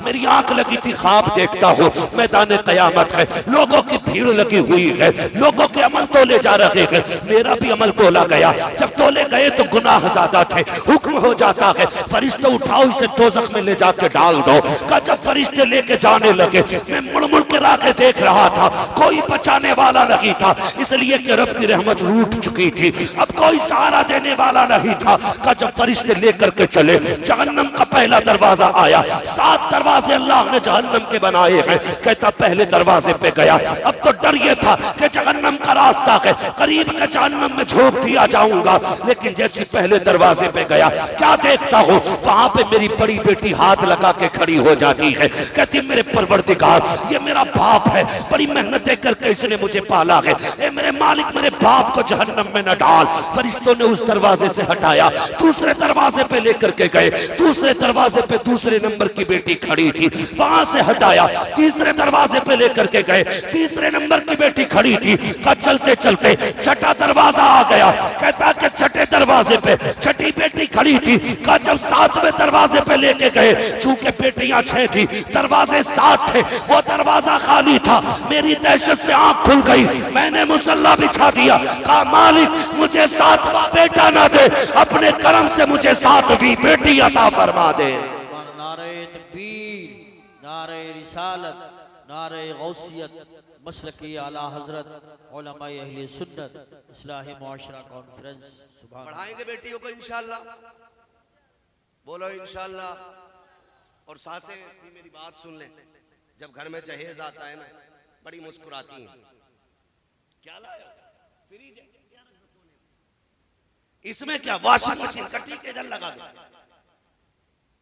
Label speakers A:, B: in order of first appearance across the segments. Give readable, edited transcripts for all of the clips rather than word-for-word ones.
A: मेरी आंख लगी थी, ख्वाब देखता हूँ मैदान कयामत है, लोगों की भीड़ लगी हुई है, लोगों के अमल तोले जा रहे हैं, मेरा भी अमल तोला गया। जब तोले गए तो गुनाह ज्यादा थे, हुक्म हो जाता है फरिश्ते उठाओ इसे दोज़ख में ले जाके डाल दो का। जब फरिश्ते लेके जाने लगे मैं मुड़ मुड़ के राह देख रहा था, कोई बचाने वाला नहीं था, इसलिए कि रब की रहमत रूठ चुकी थी, अब कोई सहारा देने वाला नहीं था। का जब फरिश्ते लेकर के चले, जहन्नम का पहला दरवाजा आया, 7 दरवाजे अल्लाह ने जहन्नम के बनाए हैं। कहता पहले दरवाजे पे गया, अब तो डर ये था कि जहन्नम का रास्ता है, करीब के जहन्नम में झोंक दिया जाऊंगा। लेकिन जैसे पहले दरवाजे पे गया, क्या देखता हूं, वहां पे मेरी बड़ी बेटी हाथ लगा के खड़ी हो जाती है। कहती मेरे परवरदिगार, ये मेरा बाप है, बड़ी मेहनतें करके इसने मुझे पाला है, ए मेरे मालिक मेरे बाप को जहन्नम में न डाल। फरिश्तों ने उस दरवाजे से हटाया, दूसरे दरवाजे पे लेकर के गए, दूसरे दरवाजे पे दूसरे नंबर की बेटी खड़ी थी, वहां से हटाया, तीसरे दरवाजे पे लेकर के गए, तीसरे नंबर की बेटी खड़ी थी। का चलते चलते छठा दरवाजा आ गया, कहता कि छठे दरवाजे पे छठी बेटी खड़ी थी। का जब 7वें दरवाजे पे लेके गए, चूंकि बेटियां 6 थी, दरवाजे 7 थे, वो दरवाजा खाली था। मेरी दहशत से आंख खुल गई, मैंने मुसल्ला बिछा दिया, कहा मालिक मुझे 7वां बेटा ना दे, अपने करम से मुझे 7वीं बेटी अता फरमा दे।
B: नारे तकबीर, नारे रिसालत, नारे गौसियत, मसलकी आला हजरत उलमाए अहले सुन्नत इस्लाही मुआशरा कॉन्फ्रेंस। सुभान
C: पढ़ाएंगे बेटियों को इंशाअल्लाह, बोलो इंशाअल्लाह। और सासें भी मेरी बात सुन लें, जब घर में जहेज आता है ना, बड़ी मुस्कुराती हैं, क्या लाया फ्रिज है,
A: इसमें क्या वॉशिंग मशीन का ठीक इधर लगा दो।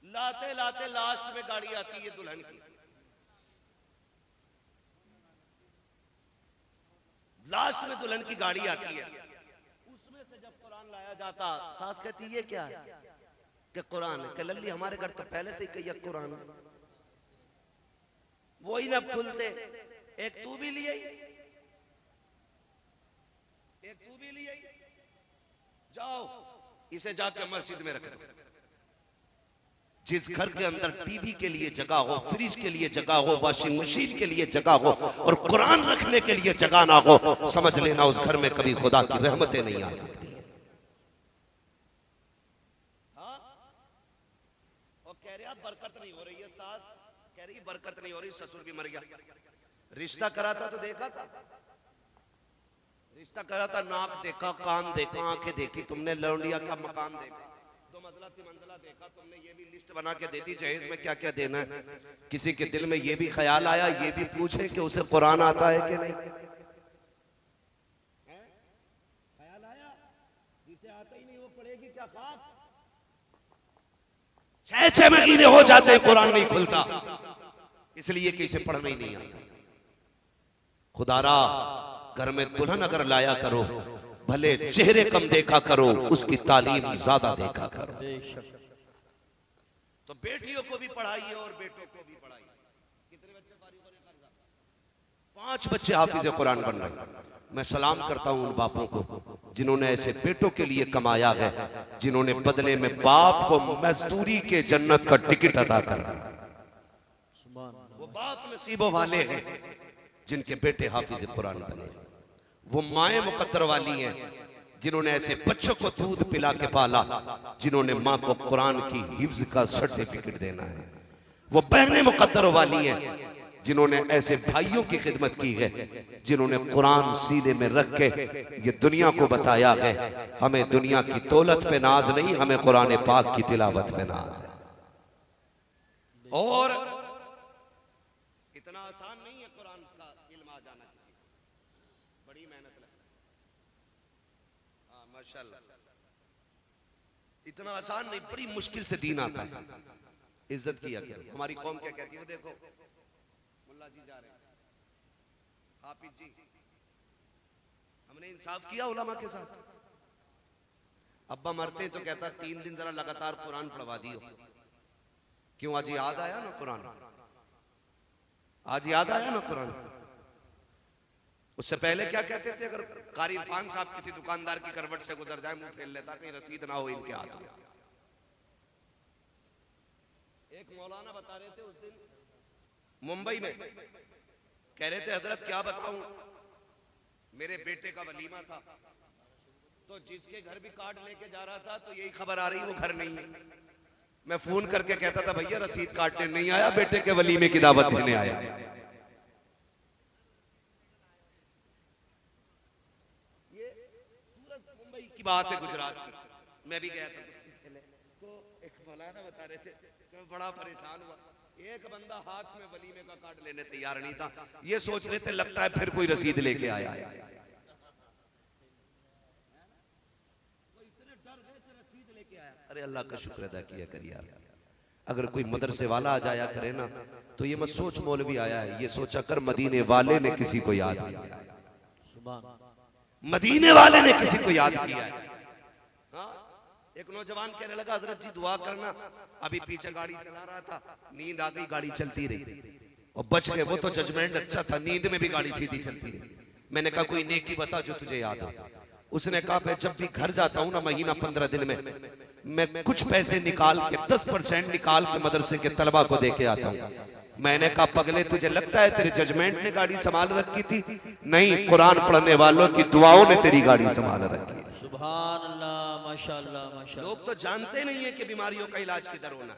C: लाते लाते लास्ट में गाड़ी आती है दुल्हन की, लास्ट में दुल्हन की गाड़ी आती है, उसमें से जब कुरान लाया जाता, सास कहती ये क्या है, कि कुरान है। कि लल्ली हमारे घर तो पहले से ही कही कुरान है। वही ना खुलते, एक तू भी लिए, एक तू भी लिए, जाओ इसे जाके मस्जिद में रख दो। जिस घर के अंदर टीवी के लिए जगह हो, फ्रिज के लिए जगह हो, वॉशिंग मशीन के लिए जगह हो और कुरान रखने के लिए जगह ना हो, समझ लेना उस घर में कभी खुदा की रहमतें नहीं आ सकती। हाँ? और कह रहे बरकत नहीं हो रही है, सास कह रही बरकत नहीं हो रही, ससुर भी मर गया। रिश्ता करा था तो देखा था, रिश्ता करा था, नाक देखा, कान देखा, आंखें देखी, तुमने लौंडिया का मकान देखा, 2 मंजिला 3 मंजिला देखा, तुमने ये भी लिस्ट बना के दे दी जहेज में क्या क्या देना है। किसी के दिल में ये भी ख्याल आया, ये भी पूछे कि उसे कुरान आता है कि नहीं। ख्याल आया, जिसे आता ही नहीं वो पढ़ेगी क्या खाक। 6 महीने हो जाते हैं कुरान नहीं खुलता, इसलिए कि इसे पढ़ना ही नहीं आता। खुदारा घर में दुल्हन अगर लाया करो, भले चेहरे कम देखा करो, उसकी तालीम ज्यादा देखा करो। तो बेटियों को भी पढ़ाइए और बेटों को भी पढ़ाइए। कितने बच्चे फारिग होने कर्जा? 5 बच्चे हाफिज कुरान बन रहे। मैं सलाम करता हूं उन बापों को जिन्होंने ऐसे बेटों के लिए कमाया है, जिन्होंने बदले में बाप को मजदूरी के जन्नत का टिकट अदा करा। वो बाप नसीबों वाले हैं जिनके बेटे हाफिज कुरान बने। वो माएं मुकद्दर वाली हैं जिन्होंने ऐसे बच्चों को दूध पिला के पाला, जिन्होंने मां को कुरान की हिफ्ज का सर्टिफिकेट देना है। वो बहनें मुकद्दर वाली हैं जिन्होंने ऐसे भाइयों की खिदमत की है, जिन्होंने कुरान सीने में रख के ये दुनिया को बताया है हमें दुनिया की दौलत पे नाज नहीं, हमें कुरान पाक की तिलावत पे नाज है। और इतना आसान नहीं है कुरान का इल्म आ जाना, बड़ी मेहनत लगती है। हाँ माशाल्लाह, इतना आसान नहीं, बड़ी मुश्किल से दीन आता है। इज्जत किया करो। हमारी कौम क्या कहती है, देखो मुल्ला जी जा रहे हैं, हाफिज जी, हमने इंसाफ किया उलमा के साथ। अब्बा मरते तो कहता 3 दिन जरा लगातार कुरान पढ़वा दियो। क्यों, आज याद आया ना कुरान, आज याद आया ना कुरान। उससे पहले क्या कहते थे, अगर कारी इरफान साहब किसी दुकानदार की करवट से गुजर जाए मुंह फेर लेता, कहीं रसीद ना हो इनके हाथ में। एक मौलाना बता रहे थे उस दिन मुंबई में कह रहे थे हजरत क्या बताऊं, मेरे बेटे का वलीमा था, तो जिसके घर भी कार्ड लेके जा रहा था तो यही खबर आ रही वो घर नहीं है। मैं फोन करके कहता था भैया रसीद काटने नहीं आया, बेटे के वलीमे की दावत देने आया। ये सूरत मुंबई की बात है, गुजरात की। मैं भी गया था तो एक मौलाना बता रहे थे, मैं बड़ा परेशान हुआ। एक बंदा हाथ में वलीमे का कार्ड लेने तैयार नहीं था। ये सोच रहे थे लगता है फिर कोई रसीद लेके आया। अरे अल्लाह का शुक्र अदा किया कर यार। अगर कोई मदरसे वाला आ जाया करे ना तो ये मत सोच मौलवी आया है, ये सोचा कर मदीने वाले ने किसी को याद किया है, मदीने वाले ने किसी को याद किया है। हाँ, एक नौजवान कहने लगा हजरत जी दुआ करना, अभी पीछे गाड़ी चला रहा था, नींद आ गई, गाड़ी चलती रही और बच गए। वो तो जजमेंट अच्छा था, नींद में भी गाड़ी सीधी चलती रही। मैंने कहा कोई नेकी बता जो तुझे याद हो। उसने कहा मैं जब भी घर जाता हूं ना महीना 15 दिन में मैं कुछ पैसे निकाल के 10% निकाल के मदरसे के तलबा को दे के आता हूं। मैंने कहा पगले तुझे लगता है तेरे जजमेंट ने गाड़ी संभाल रखी थी? नहीं, कुरान पढ़ने वालों की दुआओं ने तेरी गाड़ी संभाल रखी है।
B: सुभान अल्लाह, माशाअल्लाह माशाअल्लाह।
C: लोग तो जानते नहीं है कि बीमारियों का इलाज किधर होना।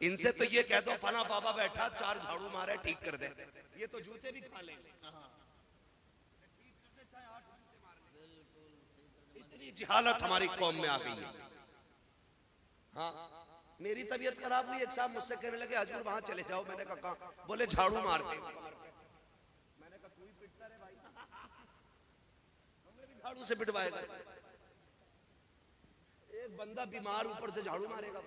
C: इनसे तो ये कह दो फला बाबा बैठा 4 झाड़ू मारे ठीक कर दे, ये तो जूते भी खा लेंगे। इतनी जिहालत हमारी कौम में आ गई है। हाँ, मेरी तबीयत खराब हुई, एक साहब मुझसे कहने लगे हजूर वहां चले जाओ। मैंने कहा कहां? बोले झाड़ू मारते। मैंने कहा तू ही पिटता रे भाई, हमें भी झाड़ू से पिटवाएगा। एक बंदा बीमार ऊपर से झाड़ू मारेगा।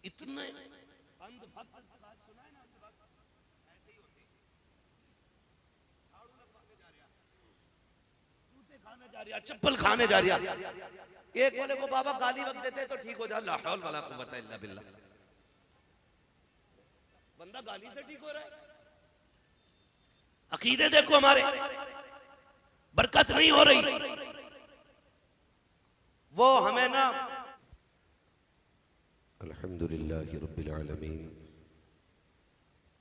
C: इतने अंधभक्त सुना है ना, अंधभक्त ऐसे ही होते, झाड़ू लगवाने जा रहा, जूते खाने जा रहा, चप्पल खाने जा रहा। एक बोले को बाबा गाली वक्त देते तो ठीक हो जा, ला हौल वला कुव्वता इल्ला बिल्लाह। बंदा गाली से ठीक हो रहा है। अकीदे देखो हमारे, बरकत नहीं हो रही। वो हमें ना
D: अल्हम्दुलिल्लाहि रब्बिल आलमीन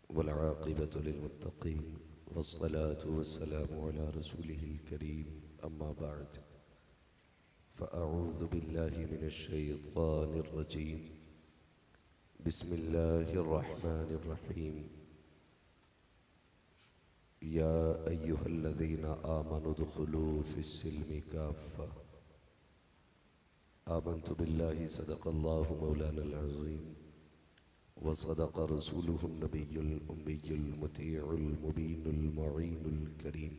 D: वल आक़िबतु लिल मुत्तक़ीन वस्सलातु वस्सलामु अला रसूलिहिल करीम अम्मा बअद फ़अऊज़ु बिल्लाहि मिनश शैतानिर रजीम बिस्मिल्लाहिर रहमानिर रहीम या अय्युहल्लज़ीना आमनु दुख़ुलू फ़िस्सिल्मि काफ़्फ़ा आमन्तु बिल्लाहि सदक़ल्लाहु मौलानल अज़ीम व सदक़ रसूलुहुन नबियुल उम्मियुल मुतीउल मुबीनुल मुईनुल करीम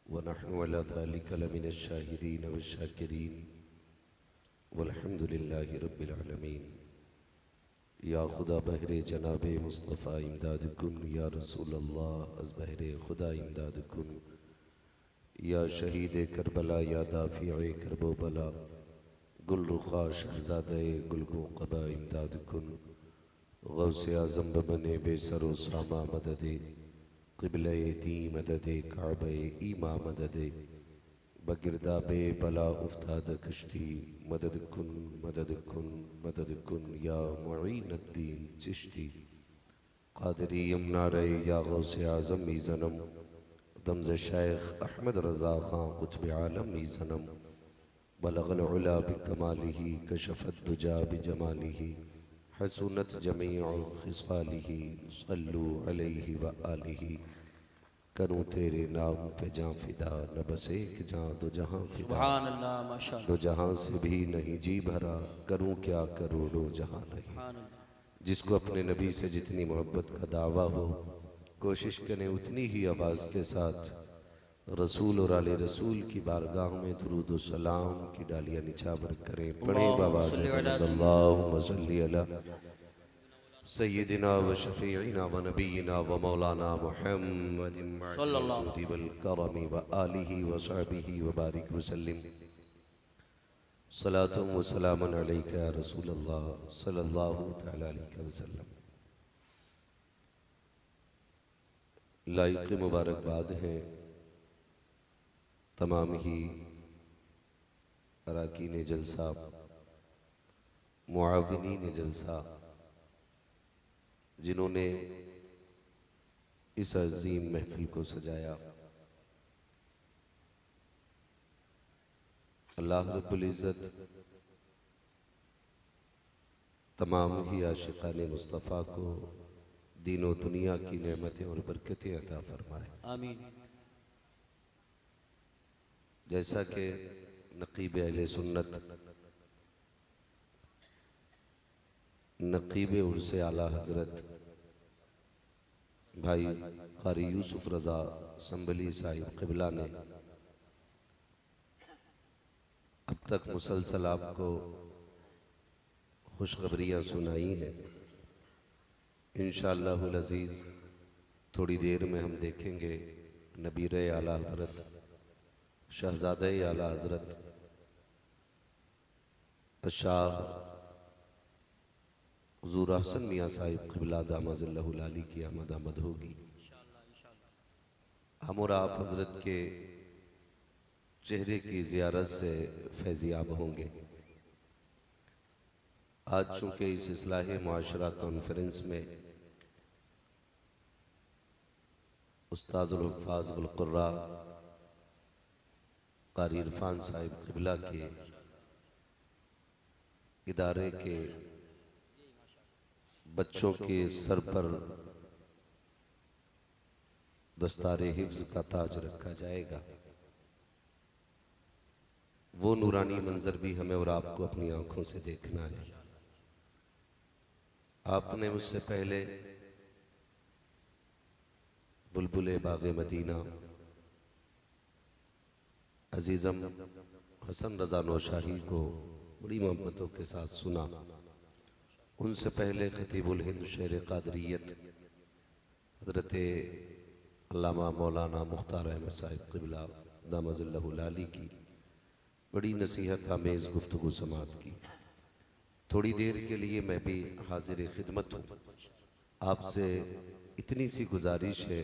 D: व नहनु अला ज़ालिका लमिनश शाहिदीन वश्शाकिरीन वल्हम्दुलिल्लाहि रब्बिल आलमीन। या खुदा बहरे जनाबे मुस्तफ़ा इमदाद कुन, या रसूल अल्लाह अज़ बहरे खुदा इमदाद कुन, या शहीद करबला, या दाफ़िए करबो बला, गुल रुखा शहज़ादे गुलगो क़बा इमदाद कुन, गौसे आज़म बने बेसरो सामा मददे, क़िबले दी मददे, काबे ईमा मददे, बगिरदाबे बला उफ्ताद कश्ती, मदद कुन मदद कुन मदद कुन, या मुईनुद्दीन चिश्ती क़ादिरी यमुना रे, या गौसे आज़म ई ज़नम दमज़ शेख अहमद रज़ा ख़ां क़ुत्ब आलम ई ज़नम, बलग़ल उला बिकमालिही कशफ़त दुजा बिजमालिही, हसूनत जमीउ ख़िसालिही, सल्लू अलैहि व आलिही। करूँ तेरे नाम पे जां फ़िदा, न बस एक जां दो जहां फ़िदा।
B: सुभान अल्लाह माशाअल्लाह।
D: दो जहां से भी नहीं जी भरा, करूँ क्या करोड़ों जहां नहीं। जिसको अपने नबी से जितनी मोहब्बत का दावा हो, कोशिश करें उतनी ही आवाज़ के साथ रसूल और आले रसूल की बारगाह में दुरूद व सलाम की डालियाँ निछावर करें। पढ़े बाबाज़ अल्लाहुम्मा सल्ली अला सय्यिदिना व शफ़ीइना व नबीना व मौलाना मुहम्मदिन मअल वल करमी व आलिहि व सहबिहि व बारिक व सल्लिम। सलातुन व सलामुन अलैका या रसूल अल्लाह सल्लल्लाहु तआला अलैहि वसल्लम। लाइक़ मुबारकबाद हैं तमाम ही अराकीन जलसा मुआविनीन जलसा जिन्होंने इस अजीम महफिल को सजाया, अल्लाह रब्बुल इज़्ज़त तमाम ही आशिकाने मुस्तफ़ा को दीन और दुनिया की नेमतें और बरकतें अता फरमाए।
B: आमीन।
D: जैसा कि नक़ीब अहले सुन्नत नक़ीब उर्से आला हज़रत भाई क़ारी यूसुफ रज़ा संभली साहिब क़िबला ने अब तक मुसलसल आपको खुशखबरियाँ सुनाई हैं। इंशाअल्लाहुल अज़ीज़ थोड़ी देर में हम देखेंगे नबीर आला हज़रत शहज़ादे आला हज़रत शाह हुज़ूर हसन मियाँ साहिब क़िबला दामज़िल्लहुल आली की आमद आमद होगी। हम और आप हज़रत के चेहरे की ज़ियारत से फैज़याब होंगे। आज चूँकि इस इस्लाह मुआशरा कॉन्फ्रेंस में उस्ताज़ुल हुफ़्फ़ाज़ वल क़ुर्रा क़ारी इरफ़ान साहिब क़िबला के इदारे के बच्चों के सर पर दस्तारे हिफ्ज़ का ताज रखा जाएगा। वो नूरानी मंजर भी हमें और आपको अपनी आंखों से देखना है। आपने उससे पहले बुलबुले बाग़े मदीना अजीज़म हसन रज़ा नौशाही को बड़ी मोहब्बतों के साथ सुना। उनसे पहले खतीबुल हिंद शेर क़ादरियत हज़रत अल्लामा मौलाना मुख्तार अहमद साहिब क़िबला दामज़िल्लहुल आली की बड़ी नसीहत आमेज़ गुफ्तगू समात की। थोड़ी देर के लिए मैं भी हाजिर खिदमत हूँ। आपसे इतनी सी गुजारिश है,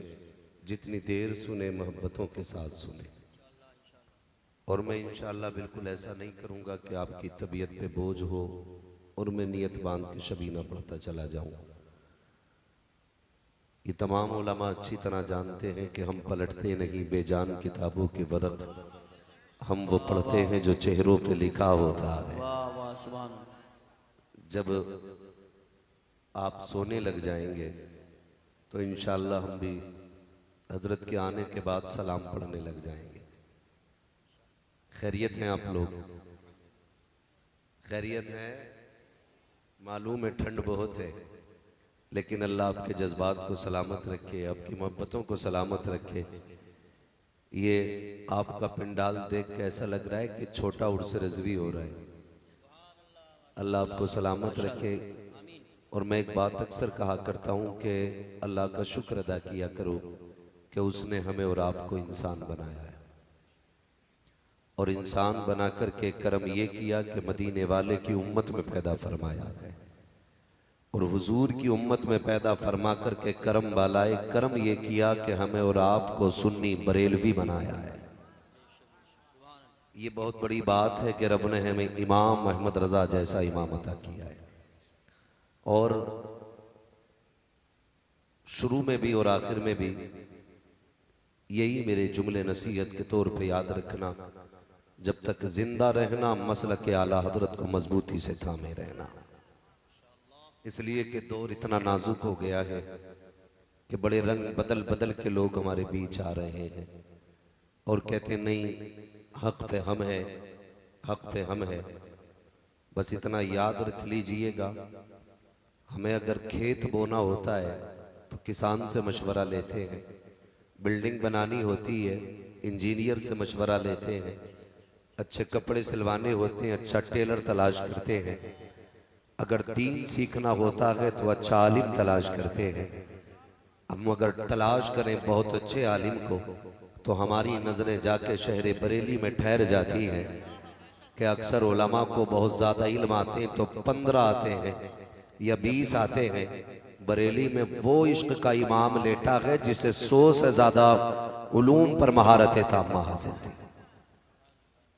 D: जितनी देर सुने मोहब्बतों के साथ सुने। और मैं इंशाअल्लाह बिल्कुल ऐसा नहीं करूँगा कि आपकी तबीयत पे बोझ हो और मैं नियत बांध के शबीना पढ़ता चला जाऊँ। ये तमाम उलमा अच्छी तरह जानते हैं कि हम पलटते नहीं बेजान किताबों के वरक़, हम वो पढ़ते हैं जो चेहरों पे लिखा होता है।
B: वाह वाह सुभान।
D: जब आप सोने लग जाएंगे तो इंशाअल्लाह हम भी हजरत के आने के बाद सलाम पढ़ने लग जाएंगे। खैरियत हैं आप लोग? खैरियत है? मालूम है ठंड बहुत है, लेकिन अल्लाह आपके जज्बात को सलामत रखे, आपकी मोहब्बतों को सलामत रखे। ये आपका पिंडाल देख के ऐसा लग रहा है कि छोटा उर्स रज़वी हो रहा है। अल्लाह आपको सलामत रखे। और मैं एक बात अक्सर कहा करता हूँ कि अल्लाह का शुक्र अदा किया करो कि उसने हमें और आपको इंसान बनाया है, और इंसान बना करके करम ये किया कि मदीने वाले की उम्मत में पैदा फरमाया है, और हुजूर की उम्मत में पैदा फरमा करके करम वालाए करम ये किया कि हमें और आपको सुन्नी बरेलवी बनाया है। ये बहुत बड़ी बात है कि रब ने हमें इमाम अहमद रजा जैसा इमाम अता किया है। और शुरू में भी और आखिर में भी यही मेरे जुमले नसीहत के तौर पे याद रखना, जब तक जिंदा रहना मसलक आला हजरत को मजबूती से थामे रहना। इसलिए कि दौर इतना नाजुक हो गया है कि बड़े रंग बदल बदल के लोग हमारे बीच आ रहे हैं और कहते नहीं हक पे हम है, हक पे हम है। बस इतना याद रख लीजिएगा, हमें अगर खेत बोना होता है तो किसान से मशवरा लेते हैं, बिल्डिंग बनानी होती है इंजीनियर से मशवरा लेते हैं, अच्छे कपड़े सिलवाने होते हैं अच्छा टेलर तलाश करते हैं, अगर दीन सीखना होता है तो अच्छा आलिम तलाश करते हैं। हम अगर तलाश करें बहुत अच्छे आलिम को तो हमारी नजरें जाके शहर बरेली में ठहर जाती हैं कि अक्सर उलमा को बहुत ज्यादा इल्म आते हैं तो 15 आते हैं या 20 आते हैं। बरेली में वो इश्क का इमाम लेटा है जिसे 100 से ज्यादा उलूम पर महारत ताम्मा हासिल थी।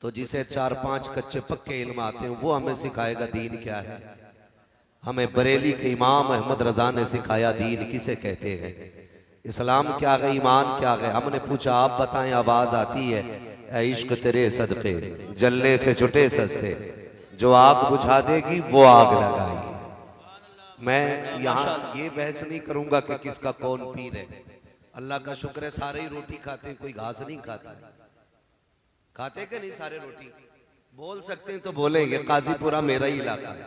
C: तो जिसे 4-5 कच्चे पक्के इल्म आते हैं वो हमें सिखाएगा दीन क्या है। हमें बरेली के इमाम अहमद रजा ने सिखाया दीन किसे कहते हैं, इस्लाम क्या है, ईमान क्या है। हमने पूछा आप बताएं, आवाज आती है ऐ इश्क तेरे सदके जलने से छुटे सस्ते, जो आग बुझा देगी वो आग लगाई। मैं यहाँ ये बहस नहीं करूंगा कि किसका कौन पीर है। अल्लाह का शुक्र है सारे ही रोटी खाते हैं, कोई घास नहीं खाता है। खाते कि नहीं सारे रोटी? बोल सकते हैं तो बोलेंगे, काजीपुरा मेरा ही इलाका है।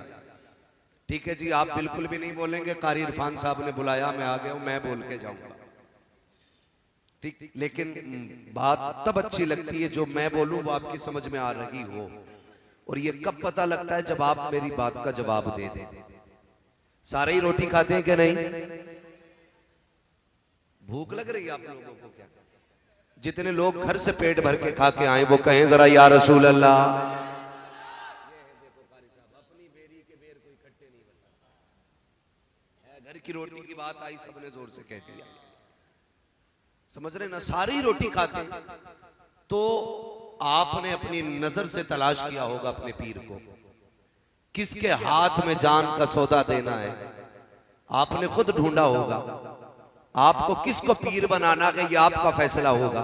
C: ठीक है जी, आप बिल्कुल भी नहीं बोलेंगे, कारी इरफान साहब ने बुलाया, मैं आ गया हूं, मैं बोल के जाऊंगा। ठीक, लेकिन बात तब अच्छी लगती है जो मैं बोलूं वो आपकी समझ में आ रही हो। और ये कब पता लगता है? जब आप मेरी बात का जवाब दे दें। सारे ही रोटी खाते हैं कि नहीं? भूख लग रही है आप लोगों को क्या? जितने लोग घर से पेट भर के खा के आए वो कहें जरा या रसूल अल्लाह। अपनी बेरी के बेर कोई इकट्ठे नहीं बनता। घर की रोटी की बात आई, सबने जोर से कह दिया। समझ रहे ना, सारी रोटी खाते हैं। तो आपने अपनी नजर से तलाश किया होगा अपने पीर को, किसके हाथ में जान का सौदा देना है, आपने खुद ढूंढा होगा। आपको किसको पीर बनाना है ये आपका फैसला होगा।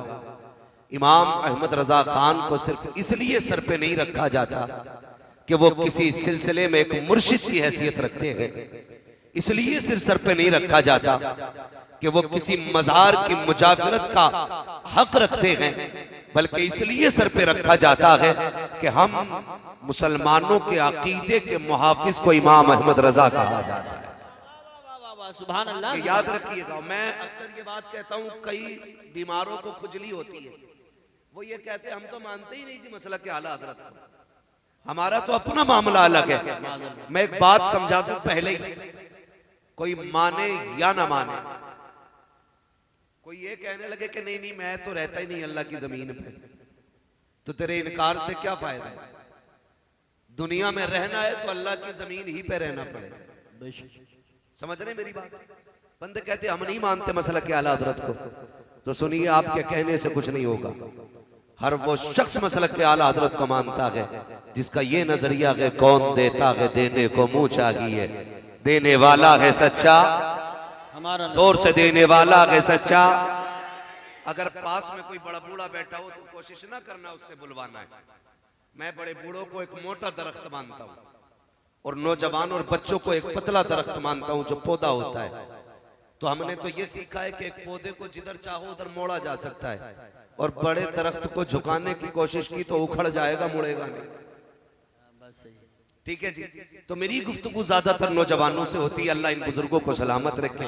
C: इमाम अहमद रजा खान को सिर्फ इसलिए सर पे नहीं रखा जाता कि वो किसी सिलसिले में एक मुर्शिद की हैसियत रखते हैं, इसलिए सिर्फ सर पे नहीं रखा जाता कि वो किसी मजार की मुजाफरत का हक रखते हैं, बल्कि इसलिए सर पे रखा जाता है कि हम मुसलमानों के अकीदे के मुहाफिज को इमाम अहमद रजा कहा जाता है।
B: सुभान अल्लाह।
C: याद रखिएगा, मैं अक्सर ये बात कहता हूँ, कई बीमारों को खुजली होती है, वो ये कहते हैं हम तो मानते ही नहीं कि मसला के आला हजरत को, हमारा तो अपना मामला अलग है। मैं एक बात समझा दूं पहले ही, कोई माने या ना माने, कोई ये कहने लगे कि नहीं नहीं मैं तो रहता ही नहीं अल्लाह की जमीन पे, तो तेरे इनकार से क्या फायदा है? दुनिया में रहना है तो अल्लाह की जमीन ही पे रहना पड़ेगा। समझ रहे मेरी बात? बंदे कहते हम नहीं मानते मसला के आला हजरत को, तो सुनिए आपके कहने से कुछ नहीं होगा। हर वो शख्स मसला के आला हजरत को मानता है जिसका ये नजरिया है कौन देता है देने को मुंह चाहिए, देने वाला है सच्चा,
B: हमारा
C: जोर से देने वाला है सच्चा। अगर पास में कोई बड़ा बूढ़ा बैठा हो तो कोशिश ना करना उससे बुलवाना है। मैं बड़े बूढ़ों को एक मोटा दरख्त मानता हूँ और नौजवान और बच्चों को एक पतला दरख्त मानता हूं जो पौधा होता है। तो हमने तो ये सीखा है कि एक पौधे को जिधर चाहो उधर मोड़ा जा सकता है, और बड़े दरख्त को झुकाने की कोशिश की तो उखड़ जाएगा, मुड़ेगा नहीं। ठीक है जी, तो मेरी गुफ्तगू ज्यादातर नौजवानों से होती है, अल्लाह इन बुजुर्गों को सलामत रखे।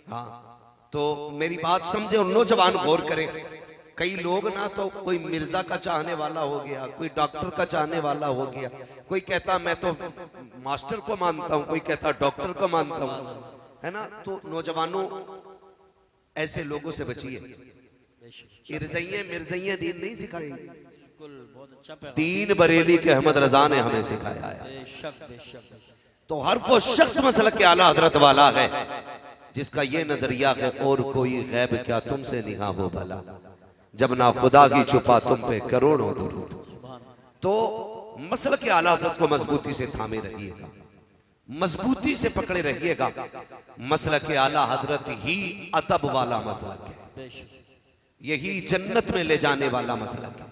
C: हाँ, तो मेरी बात समझे और नौजवान गौर करें। कई लोग ना तो कोई मिर्जा का चाहने वाला हो गया, कोई डॉक्टर का चाहने वाला हो गया, कोई कहता मैं तो मास्टर को मानता हूं, कोई कहता डॉक्टर को मानता हूं, है ना। तो नौजवानों ऐसे लोगों से बचिए। इरज़इये मिर्ज़इये दीन नहीं सिखाएंगे, दीन बरेली के अहमद रजा ने हमें सिखाया है। तो हर वो शख्स मसलक के आला हजरत वाला है जिसका ये नजरिया है और कोई गैब क्या तुमसे निगाह हो भला, जब ना खुदा की छुपा तुम पे करोड़ों दुरूद। तो मसल के आला हजरत को मजबूती से थामे रहिएगा, मजबूती से पकड़े रहिएगा। मसल के आला हजरत ही अदब वाला मसलक है, यही जन्नत में ले जाने वाला मसलक है।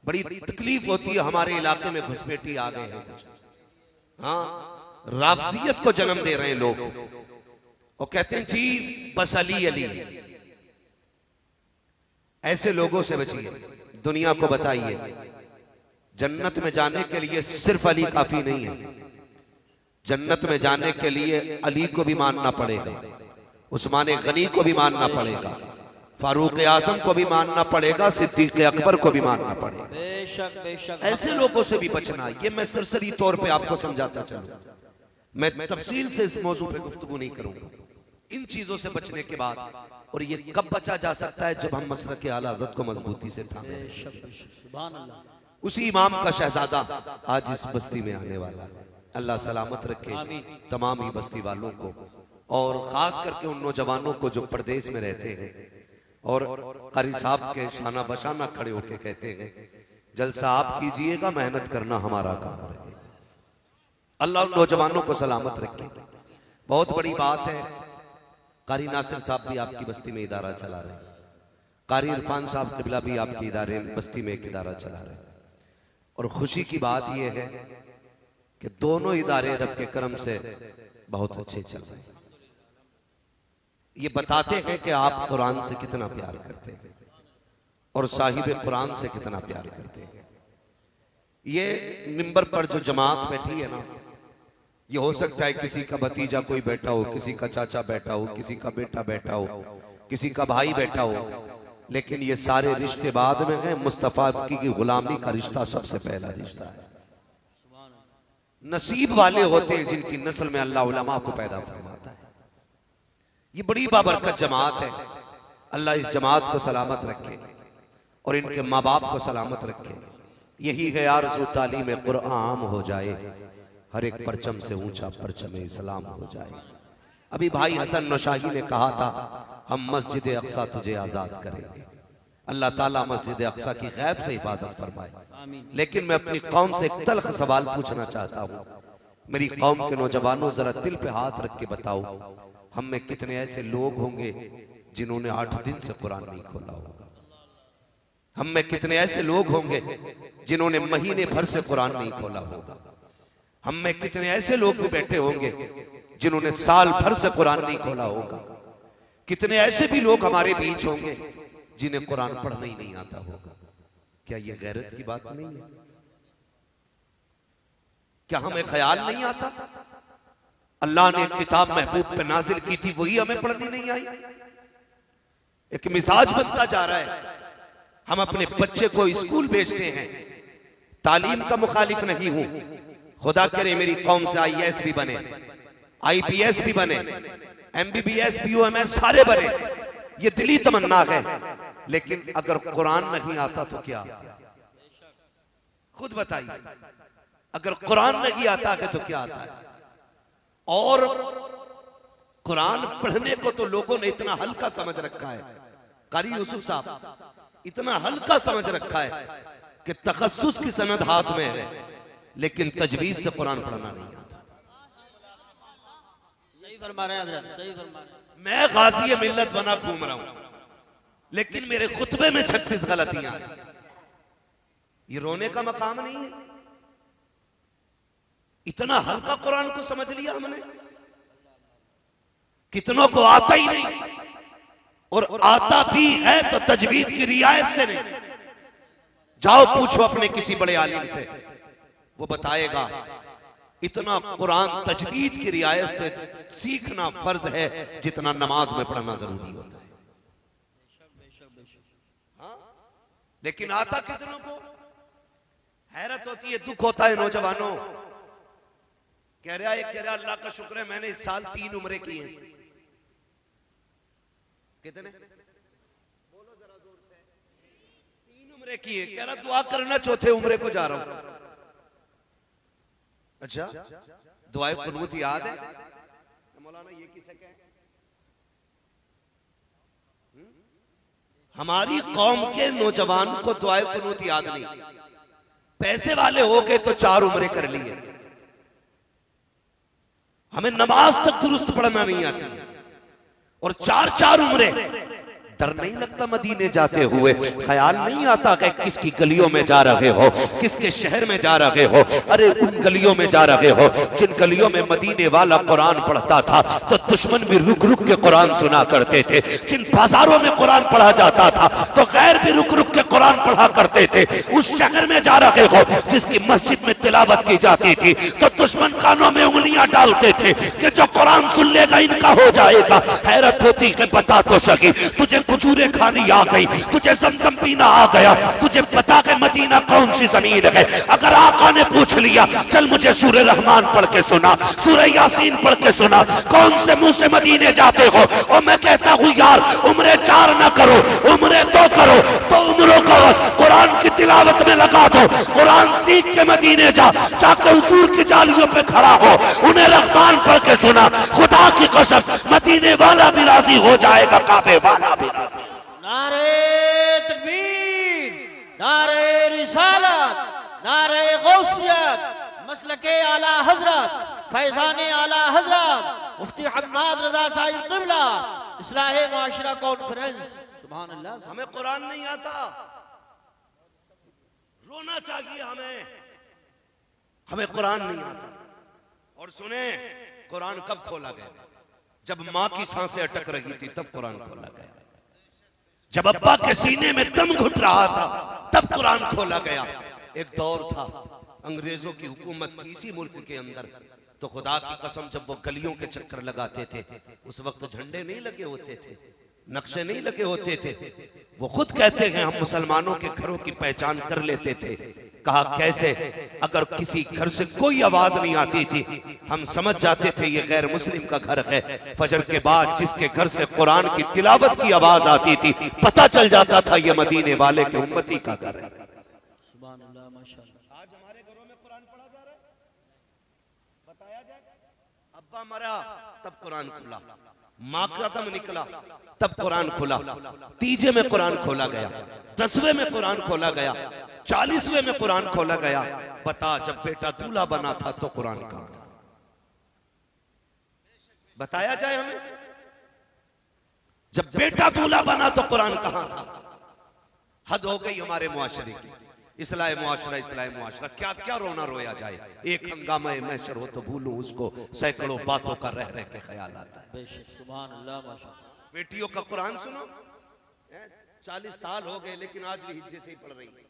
C: बड़ी तकलीफ होती है, हमारे इलाके में घुसपैठी आ गए हैं कुछ, हाँ राफजियत को जन्म दे रहे हैं लोग, वो कहते हैं जी बस अली अली। ऐसे लोगों से बचिए। दुनिया को बताइए जन्नत में जाने के लिए सिर्फ अली काफी नहीं है, जन्नत में जाने के लिए अली को भी मानना पड़ेगा, उस्मान गनी को भी मानना पड़ेगा, फारूक आजम को भी मानना पड़ेगा, सिद्दीक अकबर को भी मानना पड़ेगा।
B: बेशक बेशक
C: ऐसे लोगों से भी बचना। ये मैं सरसरी तौर पे आपको समझाता चलूं, मैं तफसील से इस मौजू पे गुफ्तगू नहीं करूंगा। इन चीजों से बचने के बाद, और ये कब बचा जा सकता है, जब हम मसलक के आला हज़रत को मजबूती से थामे। उसी इमाम का शहजादा आज इस बस्ती में आने वाला है। अल्लाह सलामत रखे तमाम ही बस्ती वालों को, और खास करके उन नौजवानों को जो परदेश में रहते हैं और कारी साहब के शाना बशाना खड़े होके कहते हैं जलसा आप कीजिएगा, मेहनत करना हमारा काम रहेगा। अल्लाह उन नौजवानों को सलामत रखे। बहुत बड़ी बात है, कारी नासिर साहब भी आपकी बस्ती में इदारा चला रहे हैं, कारी इरफान साहब किबला भी आपकी इदारे बस्ती में एक इदारा चला रहे हैं। और खुशी की बात यह है कि दोनों इदारे रब के करम से बहुत अच्छे चल रहे हैं। ये बताते हैं कि आप कुरान से कितना प्यार करते हैं और साहिब कुरान से कितना प्यार करते हैं। ये मिंबर पर जो जमात बैठी है ना, ये हो सकता है किसी का भतीजा कोई बैठा हो, किसी का चाचा बैठा हो, किसी का बेटा बैठा हो, किसी का भाई बैठा हो, लेकिन ये सारे रिश्ते बाद में हैं। मुस्तफा की गुलामी का रिश्ता सबसे पहला रिश्ता है। नसीब वाले होते हैं जिनकी नस्ल में अल्लाह उलमा को पैदा फरमाता है। ये बड़ी बाबरकत जमात है। अल्लाह इस जमात को सलामत रखे और इनके माँ बाप को सलामत रखे। यही है आरज़ू तालीम कुरान हो जाए, हर एक परचम से ऊंचा परचम इस्लाम हो जाए। अभी भाई हसन नौशाही ने कहा था, हम मस्जिद अक्सा तुझे आजाद करेंगे। अल्लाह ताला मस्जिद अक्सा की गैब से हिफाजत फरमाए। लेकिन मैं अपनी कौम से एक तल्ख सवाल पूछना चाहता हूँ। मेरी कौम के नौजवानों, जरा दिल पे हाथ रख के बताओ, हम में कितने ऐसे लोग होंगे जिन्होंने 8 दिन से कुरान नहीं खोला होगा? हम में कितने ऐसे लोग होंगे जिन्होंने महीने भर से कुरान नहीं खोला होगा? हम में कितने ऐसे लोग भी बैठे होंगे जिन्होंने साल भर से कुरान नहीं खोला होगा? कितने ऐसे भी लोग हमारे बीच होंगे जिन्हें कुरान पढ़ना ही नहीं आता होगा। क्या ये गैरत की बात नहीं है? क्या हमें ख्याल नहीं आता? अल्लाह ने किताब महबूब पे नाजिल की थी, वही हमें पढ़नी नहीं आई। एक मिजाज बनता जा रहा है। हम अपने बच्चे को स्कूल भेजते हैं, तालीम का मुखालिफ नहीं हूं, खुदा करे मेरी कौम से IAS भी बने, IPS भी बने, MBBS BOMS सारे बने, ये दिली तमन्ना है। लेकिन अगर कुरान नहीं आता तो क्या? खुद बताइए, अगर कुरान नहीं आता है तो क्या आता है? और कुरान पढ़ने को तो लोगों ने इतना हल्का समझ रखा है, कारी यूसुफ साहब इतना हल्का समझ रखा है कि तखस्सुस की सनद हाथ में है, लेकिन तजवीज से कुरान पढ़ना नहीं आता।
B: सही फरमा रहे हैं हजरत, सही फरमा रहे हैं।
C: मैं गाज़ी मिल्लत बना घूम रहा हूं, लेकिन मेरे खुतबे में 36 गलतियां हैं। ये रोने का मकाम नहीं है। इतना हल्का कुरान को समझ लिया हमने। कितनों को आता ही नहीं, और आता भी है तो तजवीद की रियायत से नहीं। जाओ पूछो अपने किसी बड़े आलिम से, वो बताएगा इतना कुरान तजवीद की रियायत से सीखना फर्ज है जितना नमाज में पढ़ना जरूरी होता है। हाँ? लेकिन आता कितनों को? हैरत होती है, दुख होता है। नौजवानों कह रहा अल्लाह का शुक्र है मैंने इस साल 3 उम्रे की हैं। कितने? बोलो जरा जोर से। 3 उम्रे की है। कह रहा दुआ करना चौथे उम्रे को जा रहा हूं। अच्छा, दुआए कुनूत याद है? मौलाना ये किसे कहे? हमारी कौम के नौजवान को दुआए कुनूत याद नहीं। पैसे वाले हो गए तो 4 उम्रे कर लिए। हमें नमाज तक दुरुस्त पढ़ना नहीं आती, और 4 उम्रे। डर नहीं लगता मदीने जाते हुए? ख्याल नहीं आता कि किसकी गलियों में जा रहे हो, किसके शहर में जा रहे हो? अरे उन गलियों में जा रहे हो जिन गलियों में मदीने वाला कुरान पढ़ता था तो दुश्मन भी रुक रुक के कुरान सुना करते थे। जिन बाजारों में कुरान पढ़ा जाता था तो गैर भी रुक रुक के कुरान पढ़ा करते थे। उस शहर में जा रहे हो जिसकी मस्जिद में तिलावत की जाती थी तो दुश्मन कानों में उंगलियां डालते थे कि जो कुरान सुन लेगा इनका हो जाएगा। हैरत होती कि बता तो सकी, तुझे खजूरें खानी आ गई, तुझे ज़मज़म पीना आ गया, तुझे पता कि मदीना कौन सी जमीन है। अगर आका ने पूछ लिया चल मुझे सूरह रहमान पढ़ के सुना, सूरह यासीन पढ़ के सुना, कौन से मुंह से मदीने जाते हो? और मैं कहता हूँ यार उम्रे 4 ना करो, उम्रे 2 करो, तो उम्रों को कुरान की तिलावत में लगा दो। कुरान सीख के मदीने जाकर हुजूर की जालियों पे खड़ा हो, उन्हें रहमान पढ़ के सुना। खुदा की कसम मदीने वाला भी राजी हो जाएगा, काबे वाला भी।
B: नारे तकबीर, नारे रिसालत, नारे गौसियत, मसलके आला हजरत, फैजाने आला हजरत, मुफ्ती हम्माद रजा साहिब क़िबला, इस्लाहे मुआशरा कॉन्फ्रेंस। सुभान अल्लाह।
C: हमें कुरान नहीं आता, रोना चाहिए हमें कुरान नहीं आता। और सुने, कुरान कब खोला गया? जब मां की सांसें अटक रही थी तब कुरान खोला गया। जब अब्बा के सीने में दम घुट रहा था तब कुरान खोला गया। एक दौर था, अंग्रेजों की हुकूमत थी इसी मुल्क के अंदर, तो खुदा की कसम जब वो गलियों के चक्कर लगाते थे, उस वक्त झंडे नहीं लगे होते थे, नक्शे नहीं लगे होते थे। वो खुद कहते हैं हम मुसलमानों के घरों की पहचान कर लेते थे। कहा कैसे? अगर किसी घर से कोई आवाज नहीं आती थी हम समझ जाते थे ये गैर मुस्लिम का घर है। फजर के बाद जिसके घर से कुरान की तिलावत की आवाज आती थी पता चल जाता था ये मदीने वाले के उम्मती का घर है।
B: सुभान अल्लाह, माशाअल्लाह।
C: आज हमारे घरों में कुरान पढ़ा जा रहा है, बताया जाए। अब्बा मरा तब कुरान खुला, माँ का दम निकला तब कुरान खुला, तीजे में कुरान खोला गया, 10वें में कुरान खोला गया, 40वें में कुरान खोला गया। बता, जब बेटा दूल्हा बना था तो कुरान कहां था? बताया जाए हमें। जब बेटा दूल्हा बना तो कुरान कहां था? हद हो गई हमारे मुआशरे की। इस्लाह मुआशरा, इस्लाह मुआशरा, क्या क्या रोना रोया जाए। एक हंगामा महशर हो तो भूलूं उसको, सैकड़ों बातों का रह रह के ख्याल आता है।
B: बेशक, सुभान अल्लाह, माशाअल्लाह।
C: बेटियों का कुरान सुनो, 40 साल हो गए लेकिन आज भी हिज्जे से ही पढ़ रही है।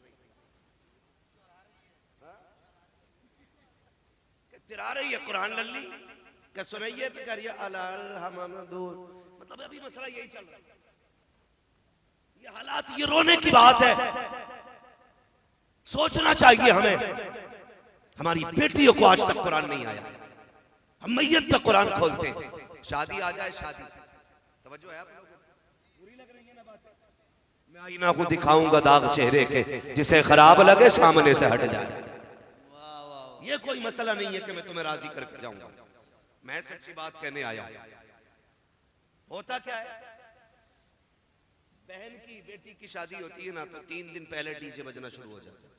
C: तिरा रही है कुरान लल्ली, क्या सुनाइए तो कह रही है मतलब अभी मसला यही चल रहा है। ये हालात, ये रोने की बात है। सोचना चाहिए हमें, हमारी बेटियों को आज तक कुरान नहीं आया। हम मैयत पे कुरान खोलते, शादी आ जाए, शादी, तवज्जो है आप लोगों को? बुरी लग रही है ना बात? मैं आईना को दिखाऊंगा दाग चेहरे के, जिसे खराब लगे सामने से हट जाए। ये कोई मसला नहीं है कि मैं तुम्हें राजी करके जाऊंगा, मैं सच्ची बात कहने आया हूं। होता क्या है, बहन की बेटी की शादी होती है ना तो 3 दिन पहले डीजे बजना शुरू हो जाता है,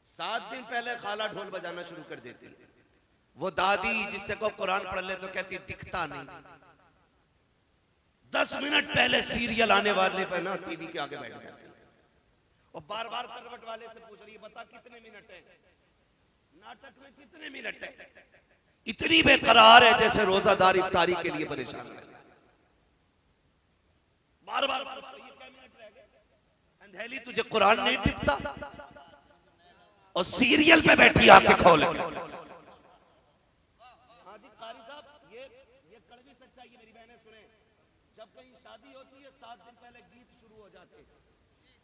C: 7 दिन पहले खाला ढोल बजाना शुरू कर देती है। वो दादी जिससे को कुरान पढ़ ले तो कहती दिखता नहीं। 10 मिनट पहले सीरियल आने वाले पर ना टीवी के आगे बैठ जाती है और बार बार करवट वाले से पूछ रही है बता कितने मिनट है, नाटक में कितने मिनट है। इतनी बेकरार है जैसे रोजादार इफ्तारी के लिए परेशान है। बार बार पूछ रही है क्या मिनट रह गए। अंधेली तुझे कुरान नहीं टिपता और सीरियल पे बैठी आंखें खोल के। हाँ जी कारी साहब, ये कड़वी सच्चाई है मेरी बहनें सुने। जब कहीं शादी होती है 7 दिन पहले गीत शुरू हो जाते हैं।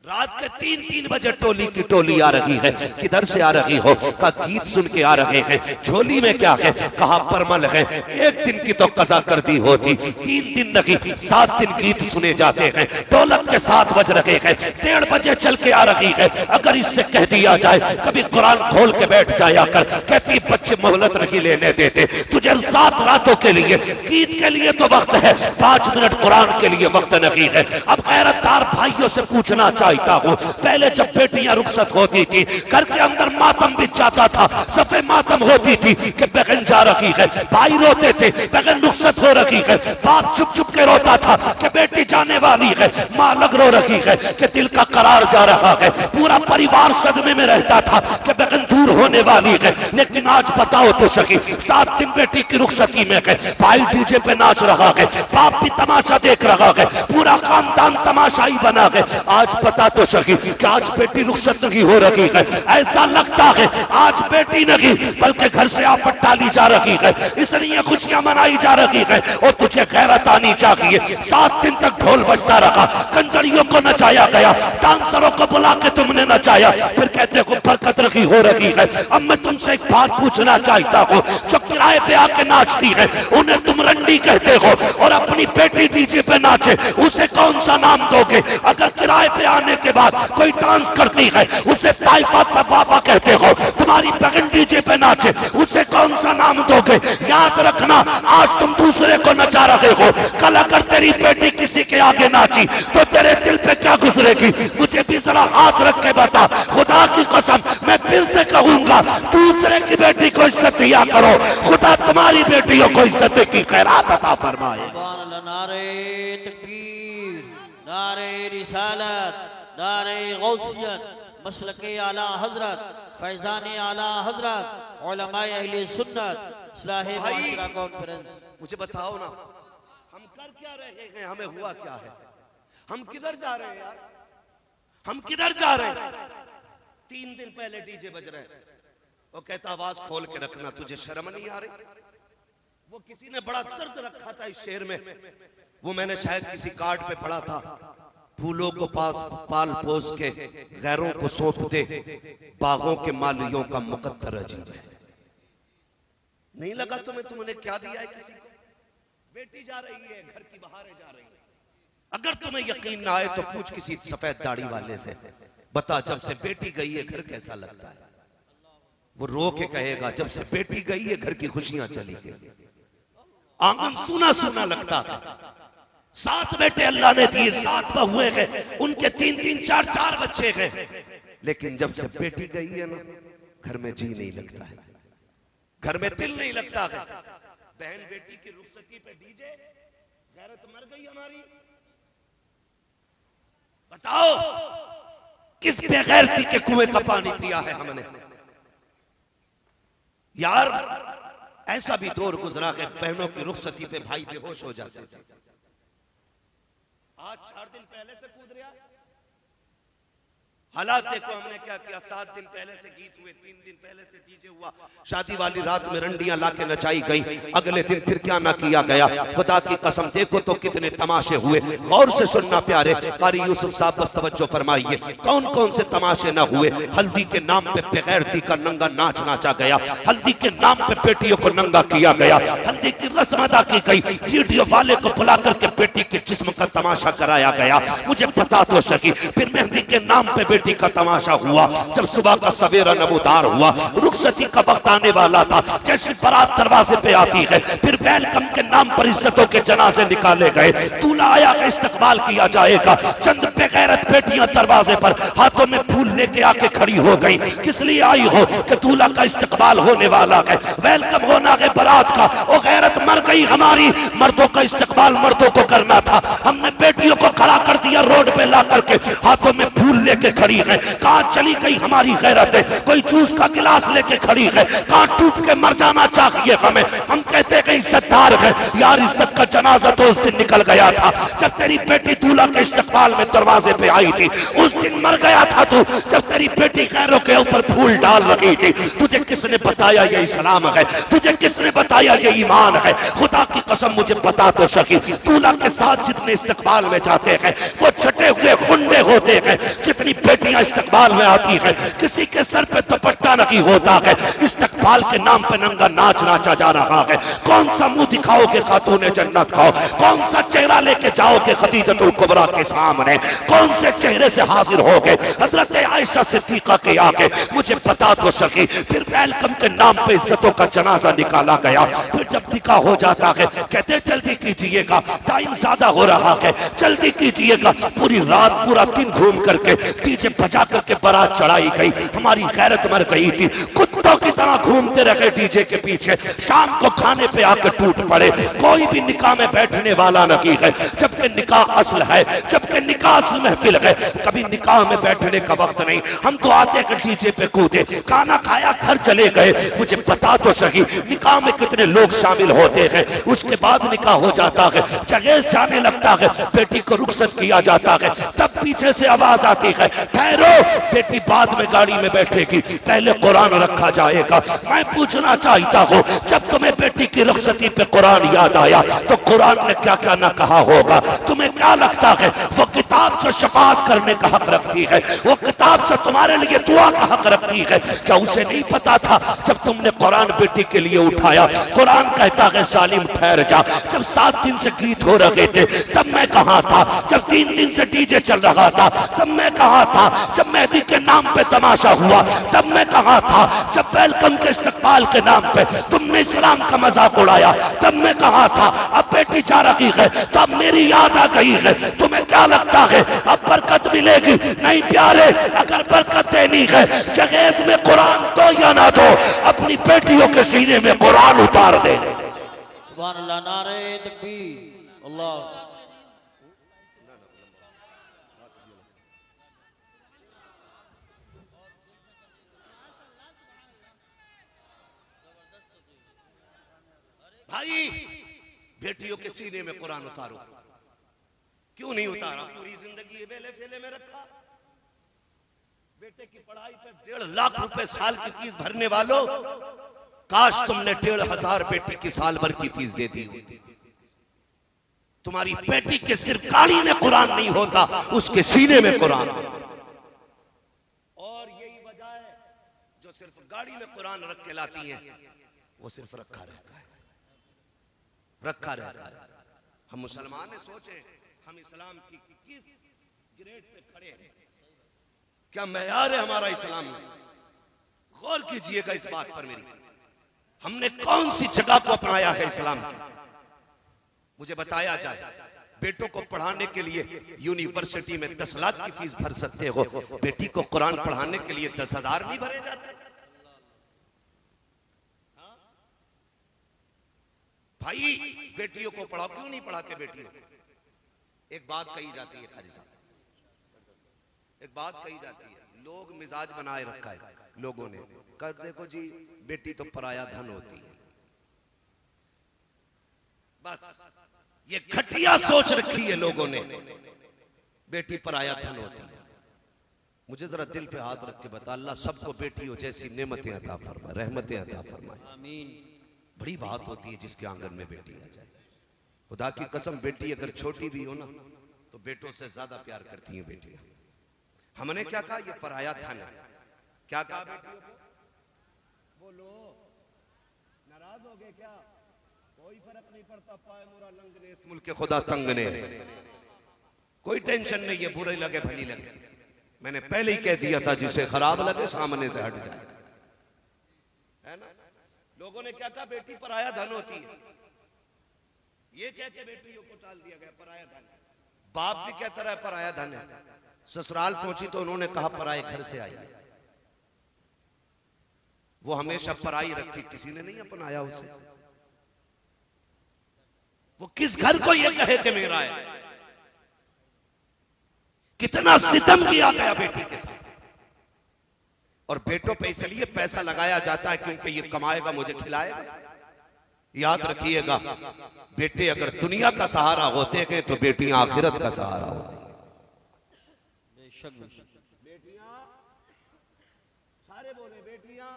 C: रात के 3-3 बजे टोली की टोली आ रही है, किधर से आ रही हो? का गीत सुन के आ रहे हैं। झोली में क्या है? कहा परमल है। 1 दिन की तो कज़ा कर दी होती, 3 दिन नहीं 7 दिन गीत सुने जाते हैं। ढोलक के 7 बज रहे हैं, 1:30 बजे चल के आ रही है। अगर इससे कह दिया जाए कभी कुरान खोल के बैठ जाया कर, कहती बच्चे मोहलत नहीं लेने देते तुझे 7 रातों के लिए। गीत के लिए तो वक्त है, 5 मिनट कुरान के लिए वक्त नहीं है। अब गैरतदार भाइयों से पूछना चाहिए हूं, पहले जब बेटियां रुखसत होती थी घर के अंदर मातम बिछ जाता था, सफे मातम होती थी कि बहन जा रही है, भाई रोते थे बहन रुखसत हो रही है, बाप चुप चुप के रोता था कि बेटी जाने वाली है, मां लग रो रही है कि दिल का करार जा रहा है, पूरा परिवार सदमे में रहता था कि बहन दूर होने वाली है। लेकिन आज बताओ तो सही, 7 दिन बेटी की रुखसती में है, भाई डीजे पे नाच रहा है, बाप भी तमाशा देख रहा है, पूरा खानदान तमाशाई बना है। आज पता तो सही कि आज बेटी रुखसत नहीं हो रही है। ऐसा लगता है आज बेटी नहीं बल्कि घर से आफत डाली जा रही है, इसलिए खुशियां मनाई जा रही है। और तुझे गैरत आनी चाहिए। 7 दिन तक ढोल बजता रहा, कंजरियों को नचाया गया, डांसरों को बुला के तुमने नचाया, फिर कहते हो बरकत रखी हो रही है। अब मैं तुमसे एक बात पूछना चाहता हूँ, जो किराए पे आके नाचती है उन्हें तुम रंडी कहते हो और अपनी बेटी डीजे पे नाचे उसे कौन सा नाम दोगे? अगर किराए पे
A: आने के बाद कोई डांस करती है उसे ताइफा तवाफा कहते हो, तुम्हारी बहन डीजे पे नाचे उसे कौन सा नाम दोगे? याद रखना, आज तुम दूसरे को नचा रहे हो, कल अगर तेरी बेटी किसी के आगे नाची तो तेरे दिल पे क्या गुजरेगी? मुझे भी जरा हाथ रख के बता, खुदा की कसम मैं फिर से कहूंगा, दूसरे की बेटी को इज्जत दिया करो, खुदा तुम्हारी बेटियों को इज्जत की खैरात अता फरमाए।
B: नारे तकबीर, नारे रिसालत, नारे गौसियत, मसलके आला हजरत, फैजान आला हजरत, उलमाए अहले सुन्नत, इस्लाहे माशरा कॉन्फ्रेंस।
C: मुझे बताओ ना, हम कर क्या रहे हैं? हमें हुआ क्या है? हम किधर जा रहे हैं यार? हम किधर जा रहे हैं? 3 दिन पहले डीजे बज रहे हैं, वो कहता आवाज खोल के रखना, तुझे शर्म नहीं आ रही? वो किसी ने बड़ा दर्द रखा था इस शेर में, वो मैंने शायद किसी कार्ड पे पढ़ा था, फूलों को पास पाल पोस के गैरों को सौंप दे, बागों के मालियों का मुकद्दर अजीब है। नहीं लगा तुम्हें तुमने क्या दिया है किसी को? बेटी जा रही है, घर की बहारें जा रही है। अगर तुम्हें यकीन ना आए तो पूछ किसी सफेद दाढ़ी वाले से, बता जब से बेटी गई है घर कैसा लगता है? वो रो के कहेगा जब से बेटी गई है घर की खुशियां चली गई, आंगन सूना सूना लगता है। 7 बेटे अल्लाह ने दिए, 7 बहुएं हैं, उनके 3-3, 4-4 बच्चे हैं, लेकिन जब से बेटी गई है ना घर में जी नहीं लगता है, घर में दिल नहीं लगता है। बहन बेटी की रुखसती पे डीजे, गैरत मर गई हमारी। बताओ किस बेगैरती के कुएं का पानी पिया है हमने? यार ऐसा भी दौर गुजरा है बहनों की रुखसती पे भाई बेहोश हो जाते थे। आज 4 दिन पहले से कूद रहा। हालात देखो हमने क्या किया। 7 दिन पहले से गीत हुए, 3 दिन पहले से डीजे हुआ, शादी वाली रात में रंडियां लाके नचाई गई, अगले दिन फिर क्या ना किया गया। खुदा की कसम देखो तो कितने तमाशे हुए। गौर से सुनना प्यारे, कारी यूसुफ साहब बस तवज्जो फरमाइए, कौन कौन से तमाशे ना हुए। हल्दी के नाम पे बेगैरती का नंगा नाच नाचा गया, हल्दी के नाम पे बेटियों को नंगा किया गया, हल्दी की रस्म अदा की गई, वीडियो वाले को बुला करके बेटी के जिस्म का तमाशा कराया गया। मुझे बता तो सकी। फिर मेहंदी के नाम पे का तमाशा हुआ। जब सुबह का सवेरा नमूदार हुआ, रुखसती का वक्त आने वाला था, जैसी बारात दरवाजे पे आती है, फिर वेलकम के नाम पर इज्जतों के जनाजे निकाले गए, दूल्हा आया का इस्तकबाल किया जाएगा। चंद बेगैरत बेटियां दरवाजे पर हाथों में फूल लेके आके खड़ी हो गई। किस लिए आई हो? कि दूल्हा का इस्तकबाल होने वाला है, वेलकम होना है बारात का। वो गैरत मर गई हमारी। मर्दों का इस्तकबाल मर्दों को करना था, हमने बेटियों को खड़ा कर दिया रोड पे ला करके, हाथों में फूल लेके खड़ी है। कहां चली गई हमारी गैरत है? कोई जूस का गिलास लेके खड़ी है। कहां टूट के मर जाना चाहिए हमें? हम कहते हैं इज्जतदार है यार, इज्जत का जनाजा तो उस दिन निकल गया था जब तेरी बेटी दूल्हा के इस्तकबाल में दरवाजे पे आई थी। उस दिन मर गया था तू जब तेरी बेटी गैरों के ऊपर फूल डाल रही थी। तुझे किसने बताया ये इस्लाम है? तुझे किसने बताया ये ईमान है? खुदा की कसम मुझे बता तो सकी। दूल्हा के साथ जितने इस्तकबाल में जाते हैं वो छटे हुए गुंडे होते हैं। जितनी बेटियां इस्तकबाल में आती है किसी के सर पे दुपट्टा नहीं होता है। इस्तकबाल के नाम पे नंगा नाच नाचा जा रहा है। कौन सा मुंह दिखाओगे खातूने जन्नत को? कौन सा चेहरा लेके जाओगे खदीजतुल कुबरा के सामने? कौन से चेहरे से हाजिर होगे हजरत आयशा सिद्दीका के आगे? मुझे बता तो सकी। फिर वेलकम के नाम पे इज्जतों का जनाजा निकाला गया। फिर जब निकाह हो जाता है कहते जल्दी कीजिएगा, टाइम ज्यादा हो रहा है, जल्दी कीजिएगा। पूरी रात पूरा दिन घूम करके डीजे बजा करके बारात चढ़ाई गई। हमारी गैरत मर गई थी, कुत्तों की तरह घूमते रहे डीजे के पीछे। शाम को खाने पे आकर टूट पड़े। कोई भी निकाह में बैठने वाला नहीं है, जबकि निकाह असल है, जबकि निकाह असल महफिल है। कभी निकाह में बैठने का वक्त नहीं। हम तो आते कि डीजे पे कूदे, खाना खाया घर चले गए। मुझे बता तो सही निकाह में कितने लोग शामिल होते हैं। उसके बाद निकाह हो जाता है, जहेज जाने लगता है, बेटी को रुखसत किया जाता है, तब पीछे से आवाज आती है ठहरो, बेटी बाद में गाड़ी में बैठेगी, पहले कुरान रखा
A: रखा जाएगा। मैं पूछना चाहता हूँ, जब तुम्हें बेटी की रुखसती पे कुरान याद आया तो कुरान ने क्या क्या ना कहा होगा? तुम्हें क्या लगता है वो किताब जो शफाअत करने का हक रखती है, वो किताब जो तुम्हारे लिए दुआ का हक रखती है, क्या उसे नहीं पता था जब तुमने कुरान बेटी के लिए उठाया? कुरान कहता है सालिम ठहर जा, जब 7 दिन से गीत हो रहे थे तब मैं कहां था? जब 3 दिन से डीजे चल रहा था तब मैं कहां था? जब मेहदी के नाम पे तमाशा हुआ तब मैं कहां था? जब वेलकम के इस्तकबाल के नाम पे तुमने इस्लाम का मजाक उड़ाया तब मैं कहां था? अब बेटी जा रही है तब मेरी याद आ गई है। तुम्हें क्या लगता है अब बरकत मिलेगी? नहीं प्यारे, अगर बरकत देनी है जहेज में कुरान दो या ना दो, अपनी बेटियों के सीने में कुरान उतार दे।
B: सुभान अल्लाह, नारे तकबीर, अल्लाह।
C: भाई बेटियों के सीने में कुरान उतारो। क्यों नहीं उतारा? पूरी जिंदगी बेले फेले में रखा। बेटे की पढ़ाई पे 1.5 लाख रुपए साल की फीस भरने वालों, काश तुमने 1,500 बेटी की साल भर की फीस दे दी होती। तुम्हारी बेटी के सिर्फ गाड़ी में कुरान नहीं होता, उसके सीने में कुरान होता। और यही वजह है जो सिर्फ गाड़ी में कुरान रख के लाती हैं, वो सिर्फ रखा रहता है, रखा रहता है। हम मुसलमान ने सोचे हम इस्लाम की किस ग्रेड पे खड़े हैं, क्या मैयार है हमारा इस्लाम में? गौर कीजिएगा इस बात पर मेरी। हमने कौन सी जगह को अपनाया है इस्लाम की? मुझे बताया जाए, बेटों को पढ़ाने के लिए यूनिवर्सिटी में 10 लाख की फीस भर सकते हो, बेटी को कुरान पढ़ाने के लिए 10,000 नहीं भरे जाते? भाई बेटियों को पढ़ाओ, क्यों नहीं पढ़ाते बेटियों? एक बात कही जाती है कारी साहब, एक बात कही जाती है, लोग मिजाज बनाए रखा है लोगों ने, कर देखो जी बेटी तो पराया धन होती है। बस ये घटिया सोच रखी है लोगों ने, बेटी पराया धन होती है। मुझे जरा दिल पे हाथ रख के बता, अल्लाह सबको बेटियों जैसी नेमतें अता फरमाए, रहमतें अता फरमाए। आमीन। बड़ी बात होती है जिसके आंगन में बेटी आ जाए। खुदा की कसम, बेटी अगर छोटी भी हो ना तो बेटों से ज्यादा प्यार करती हैं बेटियां। हमने क्या कहा? ये पराया धन है। क्या कहा बेटियों को? बोलो, नाराज हो गए क्या? कोई फर्क नहीं पड़ता, पाए मोरा लंग ने इस मुल्क के खुदा तंग ने, कोई टेंशन नहीं है, बुरे लगे भली लगे। मैंने पहले ही कह दिया था, जिसे खराब लगे सामने से हट जाए, है ना? लोगों ने क्या कहा? बेटी पराया धन होती है। ये कह के बेटियों को टाल दिया गया, पराया धन। बाप भी कहता रहा पराया धन है। ससुराल पहुंची तो उन्होंने कहा पराए घर से आई है। वो हमेशा पराई रखी, किसी ने नहीं अपनाया उसे। वो किस घर को ये कहे कि मेरा है? कितना सितम किया गया बेटी के साथ। और बेटों पे इसलिए पैसा लगाया जाता है क्योंकि ये कमाएगा, मुझे खिलाएगा। याद रखिएगा, बेटे अगर दुनिया का सहारा होते हैं तो बेटियां आखिरत का सहारा होती हैं। बेटियां, सारे बोले, बेटियां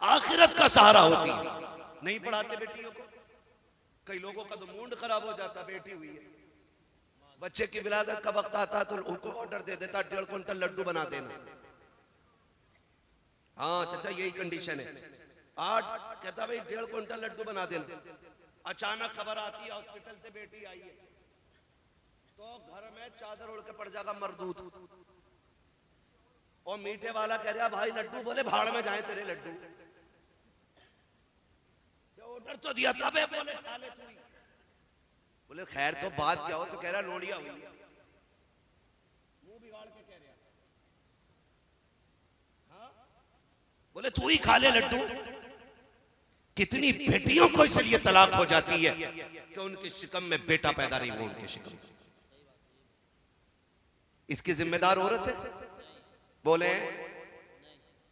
C: आखिरत का सहारा होती है। नहीं पढ़ाते बेटियों को। कई लोगों का तो मूड खराब हो जाता, बेटी हुई है, बच्चे की विलादत का वक्त आता तो उनको ऑर्डर दे देता 1.5 क्विंटल लड्डू बना देना। हाँ चाचा यही कंडीशन है। आज कहता भाई 1.5 क्विंटल लड्डू बना देना। अचानक खबर आती है हॉस्पिटल से बेटी आई है, तो घर में चादर उड़ के पड़ जाएगा मरदूत। और मीठे वाला कह रहा भाई लड्डू, बोले भाड़ में जाए तेरे लड्डू। ऑर्डर तो दिया था बे, बोले खा ले तू। बोले खैर तो बात क्या हो? तो कह रहा लोड़िया हुई। मुंह बिगाड़ के कह रहा, हाँ बोले तू ही खा ले लड्डू। कितनी बेटियों को इसलिए तलाक हो जाती है कि उनके शिकम में बेटा पैदा नहीं हुआ, उनके शिकम से। इसकी जिम्मेदार औरत है। बोले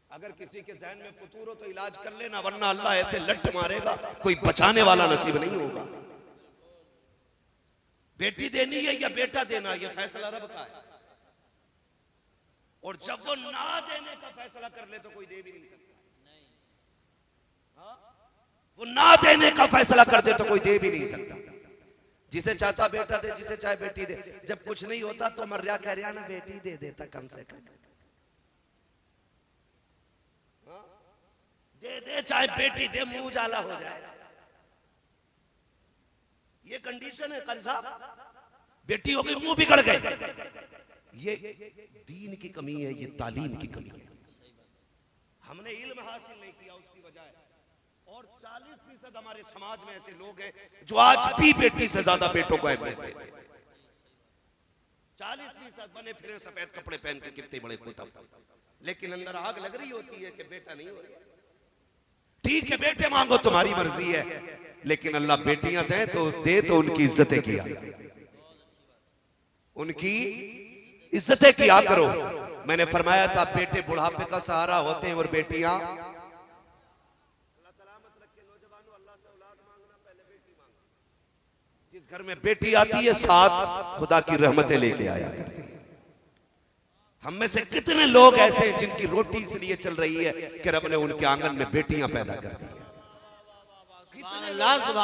C: अगर किसी के जहन में फतूर हो तो इलाज कर लेना, वरना अल्लाह ऐसे लट मारेगा कोई बचाने वाला नसीब नहीं होगा। बेटी देनी है या बेटा देना, यह फैसला रब का है। और जब वो ना देने का फैसला कर ले तो कोई दे भी नहीं सकता। वो ना देने का फैसला कर दे तो कोई दे भी नहीं सकता। जिसे चाहता बेटा दे, जिसे चाहे बेटी दे। जब कुछ नहीं होता तो मर्या कह रहा ना बेटी दे देता कम से कम। दे दे चाहे बेटी दे, मुंह जाला हो जाए। ये कंडीशन है कल साहब। बेटी हो गई मुंह बिगड़ गए। ये दीन की कमी है, ये तालीम की कमी है। हमने इल्म हासिल नहीं किया उसकी वजह। और 40% हमारे समाज में ऐसे लोग हैं जो आज भी बेटी से ज्यादा बेटों को अहमियत देते हैं। 40% बने फिरे सफेद कपड़े पहन के, कितने बड़े कुतब, लेकिन अंदर आग लग रही होती है कि बेटा नहीं हो रहा। ठीक है बेटे मांगो, तुम्हारी मर्जी है, लेकिन अल्लाह बेटियां दे तो उनकी इज्जतें किया, उनकी इज्जतें किया करो। मैंने फरमाया था बेटे बुढ़ापे का सहारा होते हैं और बेटियां, जिस घर में बेटी आती है साथ खुदा की रहमतें लेके आया करती है। हम में से कितने लोग ऐसे हैं जिनकी रोटी इसलिए चल रही है कि रब ने उनके आंगन में बेटियां पैदा कर दी है।
B: सुभान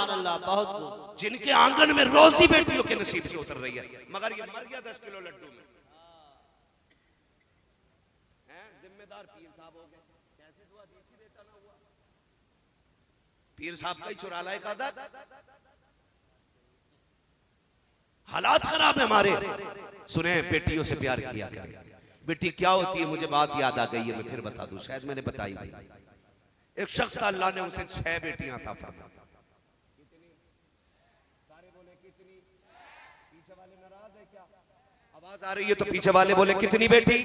B: अल्लाह, बहुत खूब।
C: जिनके आंगन में रोजी बेटियों के नसीब से उतर रही है, मगर ये मर गया 10 किलो लड्डू में। जिम्मेदार पीर साहब हो गए, कैसे दुआ दी थी बेटा ना हुआ। पीर साहब का ही चुरा लाए का आदत। हालात खराब है हमारे। सुने, बेटियों से प्यार किया करें। बेटी क्या होती है मुझे बात याद आ गई है, मैं फिर बता दूं, शायद मैंने बताई भी। एक शख्स था, अल्लाह ने उसे 6 बेटियां अता फरमाई। सारे बोले कितनी? पीछे वाले नाराज है क्या? आवाज आ रही है तो पीछे वाले बोले कितनी बेटी?